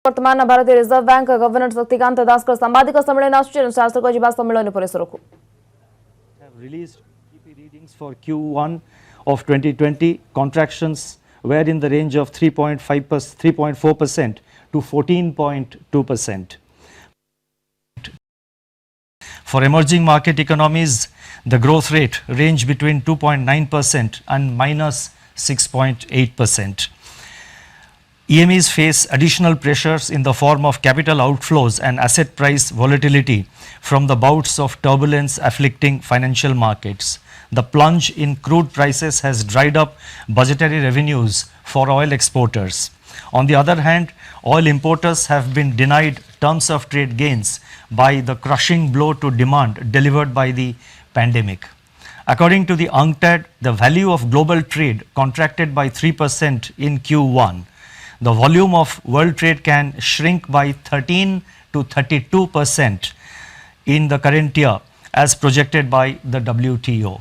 वर्तमान भारतीय reserve bank governor Shaktikanta Das सांबादिक सम्मेलन शासक सम्मेलन परिसर को released GDP readings for Q1 of 2020. Contractions were in the range of 3.4% to 14.2%. For emerging market economies, the growth rate ranged between 2.9% and minus 6.8%. EMEs face additional pressures in the form of capital outflows and asset price volatility from the bouts of turbulence afflicting financial markets. The plunge in crude prices has dried up budgetary revenues for oil exporters. On the other hand, oil importers have been denied terms of trade gains by the crushing blow to demand delivered by the pandemic. According to the UNCTAD, the value of global trade contracted by 3% in Q1. The volume of world trade can shrink by 13 to 32% in the current year as projected by the WTO.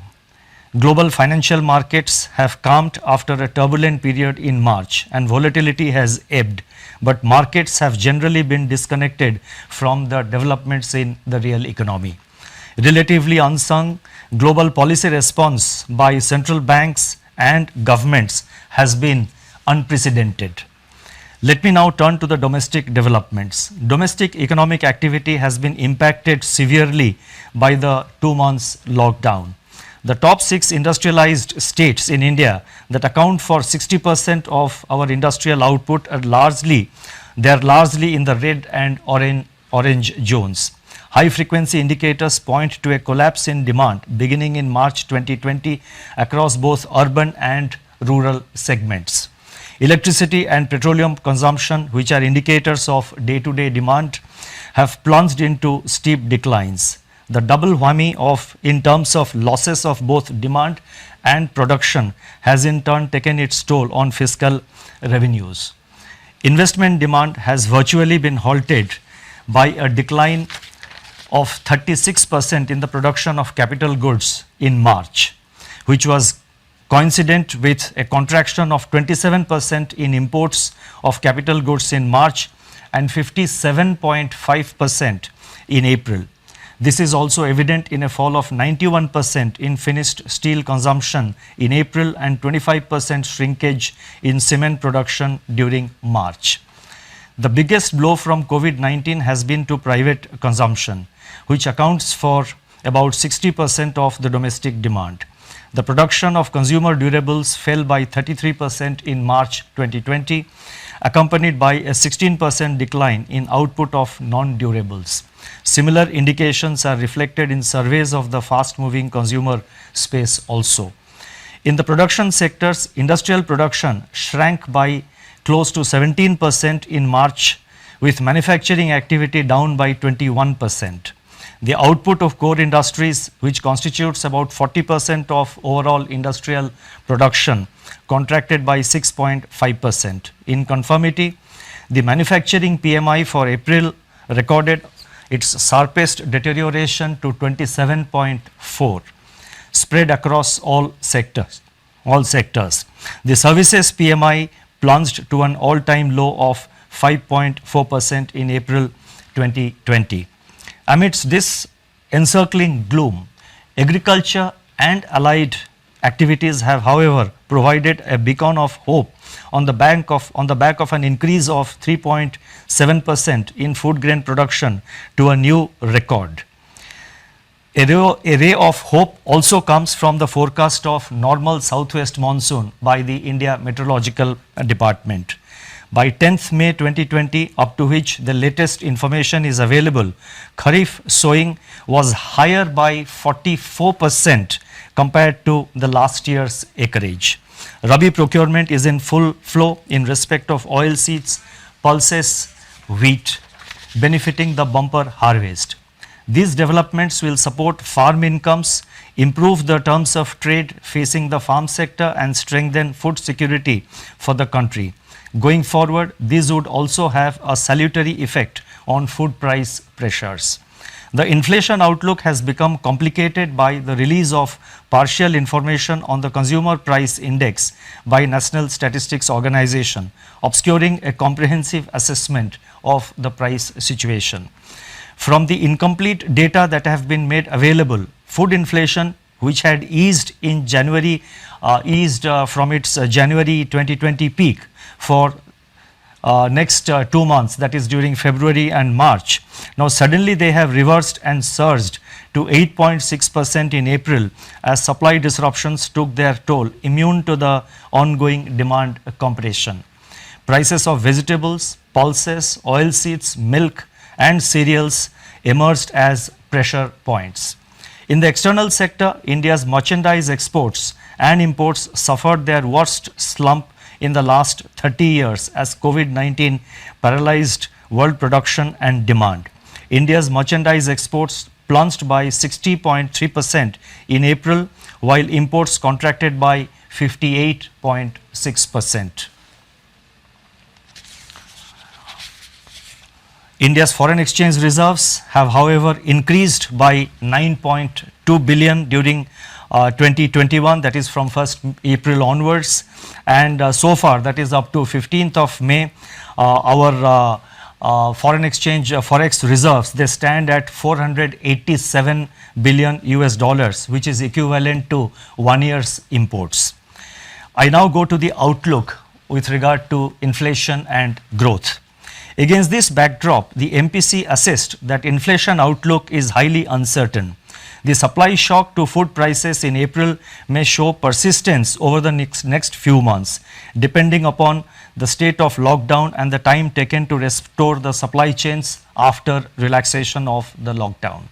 Global financial markets have calmed after a turbulent period in March and volatility has ebbed, but markets have generally been disconnected from the developments in the real economy. Relatively unsung, global policy response by central banks and governments has been unprecedented. Let me now turn to the domestic developments. Domestic economic activity has been impacted severely by the 2 months lockdown. The top 6 industrialized states in India that account for 60% of our industrial output are largely in the red and orange zones. High frequency indicators point to a collapse in demand beginning in March 2020 across both urban and rural segments. Electricity and petroleum consumption, which are indicators of day-to-day demand, have plunged into steep declines. The double whammy in terms of losses of both demand and production has in turn taken its toll on fiscal revenues. Investment demand has virtually been halted by a decline of 36% in the production of capital goods in March, which was coincident with a contraction of 27% in imports of capital goods in March and 57.5% in April. This is also evident in a fall of 91% in finished steel consumption in April and 25% shrinkage in cement production during March. The biggest blow from COVID-19 has been to private consumption, which accounts for about 60% of the domestic demand. The production of consumer durables fell by 33% in March 2020, accompanied by a 16% decline in output of non-durables. Similar indications are reflected in surveys of the fast-moving consumer space also. In the production sectors, industrial production shrank by close to 17% in March, with manufacturing activity down by 21%. The output of core industries, which constitutes about 40% of overall industrial production, contracted by 6.5%. In conformity, the manufacturing PMI for April recorded its sharpest deterioration to 27.4, spread across all sectors. The services PMI plunged to an all-time low of 5.4% in April 2020. Amidst this encircling gloom, agriculture and allied activities have, however, provided a beacon of hope on the back of an increase of 3.7% in food grain production to a new record. A ray of hope also comes from the forecast of normal southwest monsoon by the India Meteorological Department. By 10th May 2020, up to which the latest information is available, Kharif sowing was higher by 44% compared to the last year's acreage. Rabi procurement is in full flow in respect of oilseeds, pulses, wheat, benefiting the bumper harvest. These developments will support farm incomes, improve the terms of trade facing the farm sector and strengthen food security for the country. Going forward, these would also have a salutary effect on food price pressures. The inflation outlook has become complicated by the release of partial information on the consumer price index by National Statistics Organization, obscuring a comprehensive assessment of the price situation. From the incomplete data that have been made available, food inflation, which had eased in January, from its January 2020 peak for next 2 months, that is during February and March. Now suddenly they have reversed and surged to 8.6% in April as supply disruptions took their toll, immune to the ongoing demand compression. Prices of vegetables, pulses, oilseeds, milk and cereals emerged as pressure points. In the external sector, India's merchandise exports and imports suffered their worst slump in the last 30 years as COVID-19 paralyzed world production and demand. India's merchandise exports plunged by 60.3% in April, while imports contracted by 58.6%. India's foreign exchange reserves have, however, increased by 9.2 billion during 2021, that is from 1st April onwards, and so far, that is up to 15th of May, our foreign exchange forex reserves, they stand at 487 billion US dollars, which is equivalent to 1 year's imports. I now go to the outlook with regard to inflation and growth. Against this backdrop, the MPC assessed that inflation outlook is highly uncertain. The supply shock to food prices in April may show persistence over the next few months, depending upon the state of lockdown and the time taken to restore the supply chains after relaxation of the lockdown.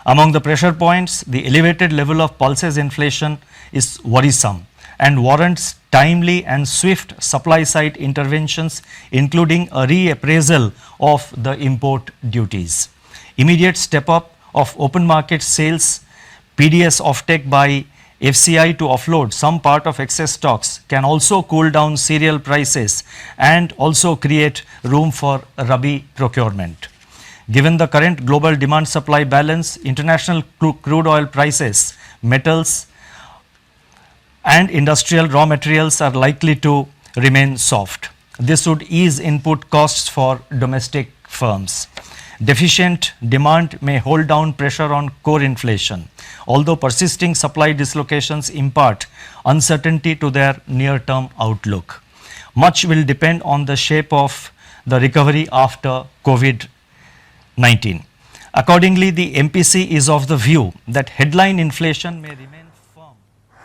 Among the pressure points, the elevated level of pulses inflation is worrisome and warrants timely and swift supply-side interventions, including a reappraisal of the import duties. Immediate step-up of open market sales, PDS offtake by FCI to offload some part of excess stocks can also cool down cereal prices and also create room for Rabi procurement. Given the current global demand-supply balance, international crude oil prices, metals, and industrial raw materials are likely to remain soft. This would ease input costs for domestic firms. Deficient demand may hold down pressure on core inflation, although persisting supply dislocations impart uncertainty to their near-term outlook. Much will depend on the shape of the recovery after COVID-19. Accordingly, the MPC is of the view that headline inflation may remain firm.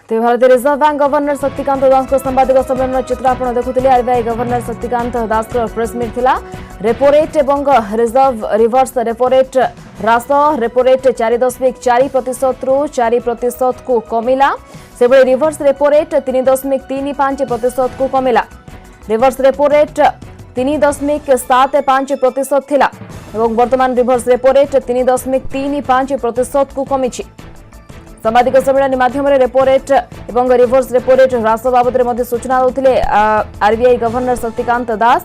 तेज भारतीय reserve bank governor Shaktikanta Das सांबादिक सम्मेलन चित्र आप देखुले RBI governor Shaktikanta Das press meet थिला repo rate एवं reserve reverse repo rate ह्रास repo rate 4.4% रु 4% को कमिला से रिवर्स रेपो रेट 3.35% को कमिला रिवर्स रेपो रेट 3.75% थिला एवं वर्तमान रिवर्स रेपो रेट 3.35% को कमी सांबादिक सम्मेलन माध्यम रेपो रेट एवं रिवर्स रेपो रेट ह्रास बाबद सूचना देते आरबीआई गवर्नर शक्तिकांत दास।